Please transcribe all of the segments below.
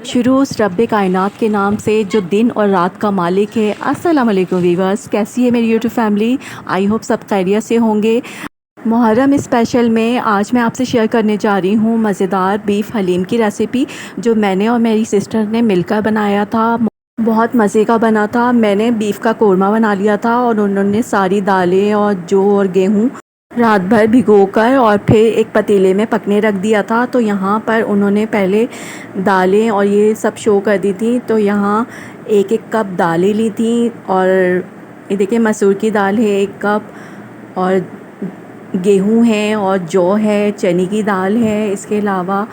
शुरू उस रब्बे कायनात के नाम से जो दिन और रात का मालिक है। अस्सलाम वालेकुम वीवर्स, कैसी है मेरी यूट्यूब फैमिली। आई होप सब खैरियत से होंगे। मुहर्रम स्पेशल में आज मैं आपसे शेयर करने जा रही हूँ मज़ेदार बीफ हलीम की रेसिपी, जो मैंने और मेरी सिस्टर ने मिलकर बनाया था। बहुत मज़े का बना था। मैंने बीफ का कोरमा बना लिया था और उन्होंने सारी दालें और जौ और गेहूँ रात भर भिगोकर और फिर एक पतीले में पकने रख दिया था। तो यहाँ पर उन्होंने पहले दालें और ये सब शो कर दी थी। तो यहाँ एक एक कप दालें ली थी और ये देखिए मसूर की दाल है 1 कप, और गेहूं है और जौ है, चने की दाल है, इसके अलावा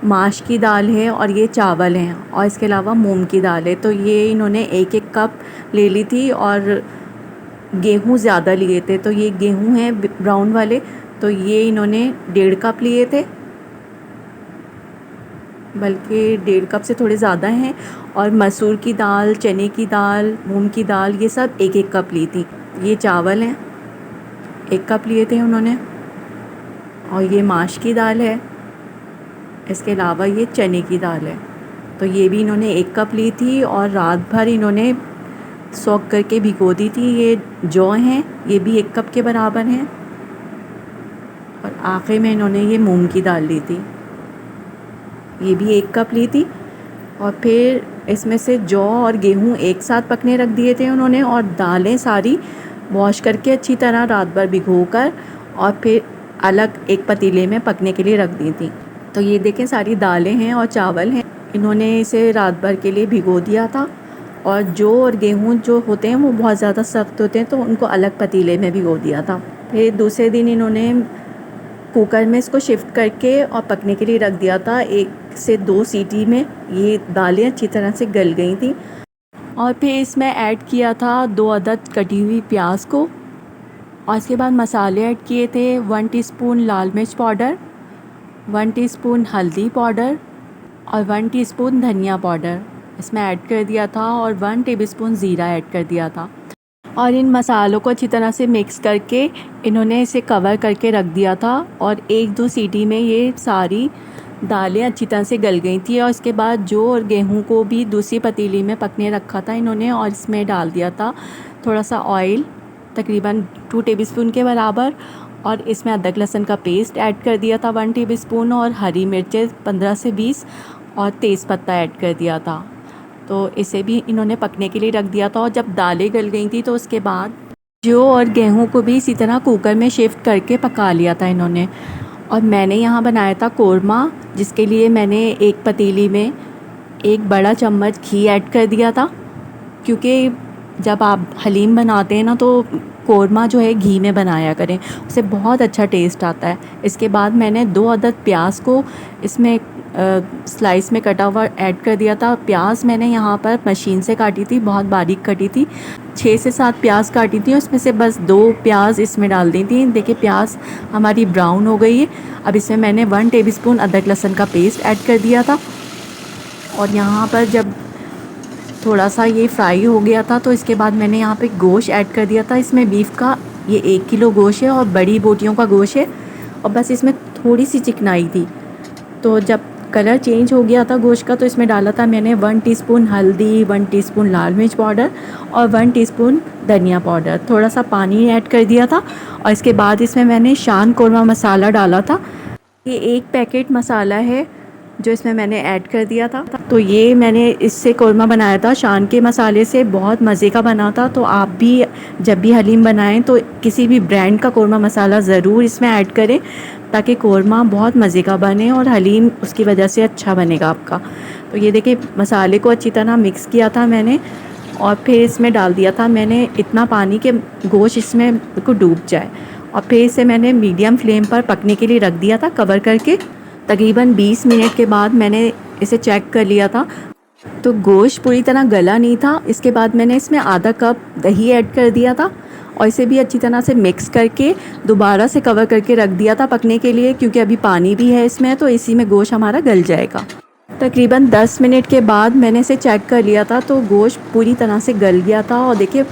माश की दाल है और ये चावल हैं, और इसके अलावा मूंग की दाल है। तो ये इन्होंने एक एक कप ले ली थी और गेहूँ ज़्यादा लिए थे। तो ये गेहूँ हैं ब्राउन वाले, तो ये इन्होंने 1.5 कप लिए थे, बल्कि 1.5 कप से थोड़े ज़्यादा हैं। और मसूर की दाल, चने की दाल, मूंग की दाल, ये सब एक एक कप ली थी। ये चावल हैं 1 कप लिए थे उन्होंने, और ये माश की दाल है, इसके अलावा ये चने की दाल है। तो ये भी इन्होंने 1 कप ली थी और रात भर इन्होंने सोक करके भिगो दी थी। ये जौ हैं, ये भी 1 कप के बराबर हैं, और आखिर में इन्होंने ये मूंग की दाल ली थी, ये भी 1 कप ली थी। और फिर इसमें से जौ और गेहूँ एक साथ पकने रख दिए थे उन्होंने, और दालें सारी वॉश करके अच्छी तरह रात भर भिगोकर और फिर अलग एक पतीले में पकने के लिए रख दी थी। तो ये देखें सारी दालें हैं और चावल हैं, इन्होंने इसे रात भर के लिए भिगो दिया था। और जौ और गेहूँ जो होते हैं वो बहुत ज़्यादा सख्त होते हैं, तो उनको अलग पतीले में भिगो दिया था। फिर दूसरे दिन इन्होंने कुकर में इसको शिफ्ट करके और पकने के लिए रख दिया था। 1 से 2 सीटी में ये दालें अच्छी तरह से गल गई थी। और फिर इसमें ऐड किया था 2 अदद कटी हुई प्याज को, और इसके बाद मसाले ऐड किए थे 1 टीस्पून लाल मिर्च पाउडर, 1 टीस्पून हल्दी पाउडर और 1 टीस्पून धनिया पाउडर इसमें ऐड कर दिया था, और 1 टेबलस्पून ज़ीरा ऐड कर दिया था। और इन मसालों को अच्छी तरह से मिक्स करके इन्होंने इसे कवर करके रख दिया था, और 1-2 सीटी में ये सारी दालें अच्छी तरह से गल गई थी। और इसके बाद जौ और गेहूं को भी दूसरी पतीली में पकने रखा था इन्होंने, और इसमें डाल दिया था थोड़ा सा ऑयल, तकरीबन 2 टेबलस्पून के बराबर, और इसमें अदरक लहसुन का पेस्ट ऐड कर दिया था 1 टेबलस्पून, और हरी मिर्चें 15 से 20 और तेज़पत्ता ऐड कर दिया था। तो इसे भी इन्होंने पकने के लिए रख दिया था। और जब दालें गल गई थी तो उसके बाद जौ और गेहूं को भी इसी तरह कुकर में शिफ्ट करके पका लिया था इन्होंने। और मैंने यहाँ बनाया था कोरमा, जिसके लिए मैंने एक पतीली में 1 बड़ा चम्मच घी ऐड कर दिया था, क्योंकि जब आप हलीम बनाते हैं ना तो कोरमा जो है घी में बनाया करें, उससे बहुत अच्छा टेस्ट आता है। इसके बाद मैंने 2 अदद प्याज को इसमें स्लाइस में कटा हुआ ऐड कर दिया था। प्याज मैंने यहाँ पर मशीन से काटी थी, बहुत बारीक कटी थी, 6 से 7 प्याज काटी थी, उसमें से बस 2 प्याज इसमें डाल दी थी। देखिए प्याज हमारी ब्राउन हो गई है। अब इसमें मैंने 1 टेबलस्पून अदरक लहसुन का पेस्ट ऐड कर दिया था, और यहाँ पर जब थोड़ा सा ये फ्राई हो गया था तो इसके बाद मैंने यहाँ पे गोश्त ऐड कर दिया था। इसमें बीफ का ये 1 किलो गोश्त है और बड़ी बोटियों का गोश्त है, और बस इसमें थोड़ी सी चिकनाई थी। तो जब कलर चेंज हो गया था गोश्त का तो इसमें डाला था मैंने 1 टीस्पून हल्दी, 1 टीस्पून लाल मिर्च पाउडर और 1 टीस्पून धनिया पाउडर, थोड़ा सा पानी ऐड कर दिया था। और इसके बाद इसमें मैंने शान कोरमा मसाला डाला था। ये 1 पैकेट मसाला है जो इसमें मैंने ऐड कर दिया था। तो ये मैंने इससे कोरमा बनाया था शान के मसाले से, बहुत मज़े का बना था। तो आप भी जब भी हलीम बनाएं तो किसी भी ब्रांड का कोरमा मसाला ज़रूर इसमें ऐड करें, ताकि कोरमा बहुत मज़े का बने और हलीम उसकी वजह से अच्छा बनेगा आपका। तो ये देखिए मसाले को अच्छी तरह मिक्स किया था मैंने, और फिर इसमें डाल दिया था मैंने इतना पानी कि गोश्त इसमें को डूब जाए। और फिर इसे मैंने मीडियम फ्लेम पर पकने के लिए रख दिया था कवर करके। तकरीबन 20 मिनट के बाद मैंने इसे चेक कर लिया था, तो गोश्त पूरी तरह गला नहीं था। इसके बाद मैंने इसमें आधा कप दही ऐड कर दिया था, और इसे भी अच्छी तरह से मिक्स करके दोबारा से कवर करके रख दिया था पकने के लिए, क्योंकि अभी पानी भी है इसमें, तो इसी में गोश्त हमारा गल जाएगा। तकरीबन 10 मिनट के बाद मैंने इसे चेक कर लिया था, तो गोश्त पूरी तरह से गल गया था। और देखिए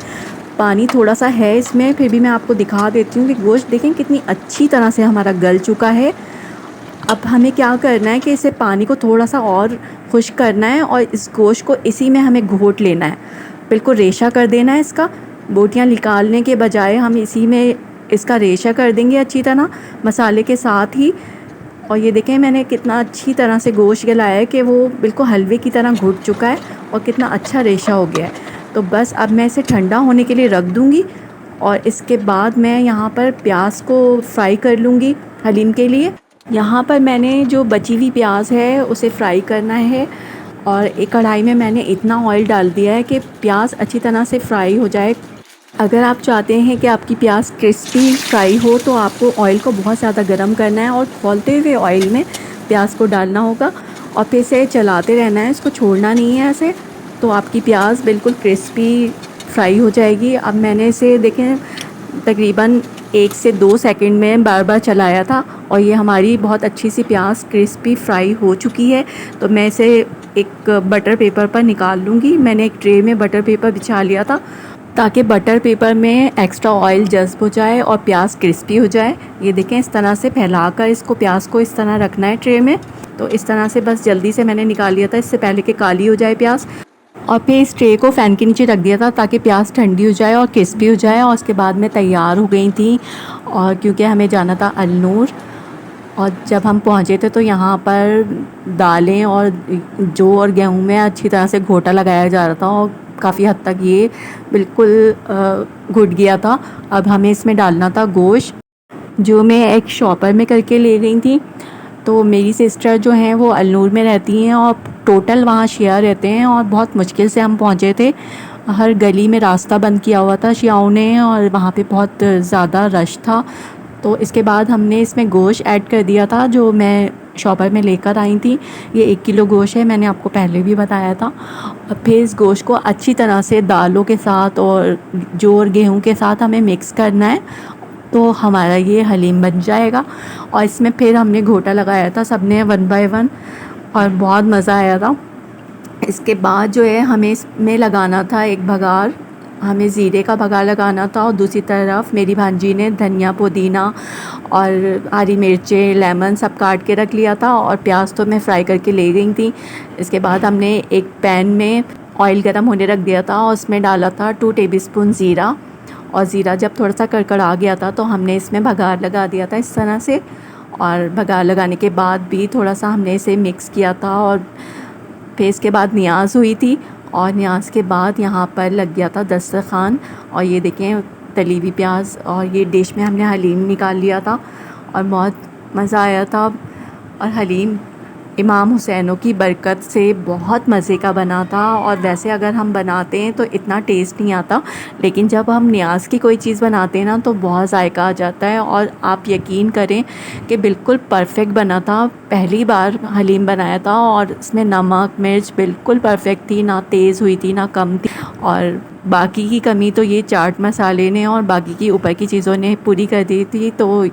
पानी थोड़ा सा है इसमें, फिर भी मैं आपको दिखा देती हूँ कि गोश्त देखें कितनी अच्छी तरह से हमारा गल चुका है। अब हमें क्या करना है कि इसे पानी को थोड़ा सा और खुश्क करना है और इस गोश्त को इसी में हमें घोट लेना है, बिल्कुल रेशा कर देना है इसका। बोटियाँ निकालने के बजाय हम इसी में इसका रेशा कर देंगे अच्छी तरह मसाले के साथ ही। और ये देखें मैंने कितना अच्छी तरह से गोश्त गलाया है कि वो बिल्कुल हलवे की तरह घुट चुका है और कितना अच्छा रेशा हो गया है। तो बस अब मैं इसे ठंडा होने के लिए रख दूँगी और इसके बाद मैं यहाँ पर प्याज को फ्राई कर लूँगी हलीम के लिए। यहाँ पर मैंने जो बची हुई प्याज है उसे फ्राई करना है और एक कढ़ाई में मैंने इतना ऑयल डाल दिया है कि प्याज अच्छी तरह से फ्राई हो जाए। अगर आप चाहते हैं कि आपकी प्याज क्रिस्पी फ्राई हो तो आपको ऑयल को बहुत ज़्यादा गर्म करना है और खौलते हुए ऑयल में प्याज को डालना होगा और फिर से चलाते रहना है, इसको छोड़ना नहीं है ऐसे, तो आपकी प्याज बिल्कुल क्रिस्पी फ्राई हो जाएगी। अब मैंने इसे देखें तकरीबन 1 से 2 सेकंड में बार बार चलाया था और ये हमारी बहुत अच्छी सी प्याज क्रिस्पी फ्राई हो चुकी है। तो मैं इसे एक बटर पेपर पर निकाल लूँगी। मैंने एक ट्रे में बटर पेपर बिछा लिया था ताकि बटर पेपर में एक्स्ट्रा ऑयल जज़्ब हो जाए और प्याज क्रिस्पी हो जाए। ये देखें इस तरह से फैलाकर इसको प्याज को इस तरह रखना है ट्रे में। तो इस तरह से बस जल्दी से मैंने निकाल लिया था इससे पहले कि काली हो जाए प्याज। और फिर इस ट्रे को फ़ैन के नीचे रख दिया था ताकि प्याज ठंडी हो जाए और क्रिस्पी हो जाए और उसके बाद में तैयार हो गई थी। और क्योंकि हमें जाना था अलनूर और जब हम पहुँचे थे तो यहाँ पर दालें और जौ और गेहूँ में अच्छी तरह से घोटा लगाया जा रहा था और काफ़ी हद तक ये बिल्कुल घुट गया था। अब हमें इसमें डालना था गोश्त जो मैं एक शॉपर में करके ले गई थी। तो मेरी सिस्टर जो हैं वो अलनूर में रहती हैं और टोटल वहाँ शिया रहते हैं और बहुत मुश्किल से हम पहुँचे थे। हर गली में रास्ता बंद किया हुआ था शियाओं ने और वहाँ पे बहुत ज़्यादा रश था। तो इसके बाद हमने इसमें गोश्त ऐड कर दिया था जो मैं शॉपर में लेकर आई थी। ये 1 किलो गोश्त है, मैंने आपको पहले भी बताया था। और फिर इस गोश्त को अच्छी तरह से दालों के साथ और जौ और गेहूँ के साथ हमें मिक्स करना है तो हमारा ये हलीम बन जाएगा। और इसमें फिर हमने घोटा लगाया था सबने 1 बाय 1 और बहुत मज़ा आया था। इसके बाद जो है हमें इसमें लगाना था एक बघार, हमें ज़ीरे का बघार लगाना था और दूसरी तरफ मेरी भांजी ने धनिया पुदीना और हरी मिर्चें लेमन सब काट के रख लिया था और प्याज तो मैं फ्राई करके ले गई थी। इसके बाद हमने एक पैन में ऑयल गरम होने रख दिया था और उसमें डाला था 2 टेबलस्पून ज़ीरा और ज़ीरा जब थोड़ा सा कड़कड़ा गया था तो हमने इसमें बघार लगा दिया था इस तरह से। और बघार लगाने के बाद भी थोड़ा सा हमने इसे मिक्स किया था और फिर इसके बाद नियाज़ हुई थी और नियाज़ के बाद यहाँ पर लग गया था दस्तरखान। और ये देखें तली हुई प्याज और ये डिश में हमने हलीम निकाल लिया था और बहुत मज़ा आया था। और हलीम इमाम हुसैनों की बरकत से बहुत मज़े का बना था। और वैसे अगर हम बनाते हैं तो इतना टेस्ट नहीं आता, लेकिन जब हम न्याज़ की कोई चीज़ बनाते हैं ना तो बहुत जायका आ जाता है। और आप यकीन करें कि बिल्कुल परफेक्ट बना था। पहली बार हलीम बनाया था और इसमें नमक मिर्च बिल्कुल परफेक्ट थी, ना तेज़ हुई थी ना कम थी। और बाकी की कमी तो ये चाट मसाले ने और बाकी की ऊपर की चीज़ों ने पूरी कर दी थी। तो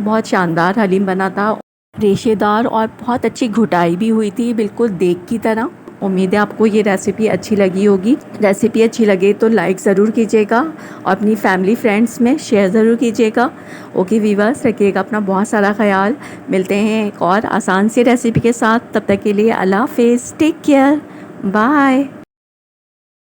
बहुत शानदार हलीम बना था, रेशेदार और बहुत अच्छी घुटाई भी हुई थी, बिल्कुल देग की तरह। उम्मीद है आपको ये रेसिपी अच्छी लगी होगी। रेसिपी अच्छी लगे तो लाइक ज़रूर कीजिएगा और अपनी फैमिली फ्रेंड्स में शेयर ज़रूर कीजिएगा। ओके वीवर्स, रखिएगा अपना बहुत सारा ख्याल। मिलते हैं एक और आसान सी रेसिपी के साथ, तब तक के लिए अल्लाह हाफ़िज़, टेक केयर, बाय।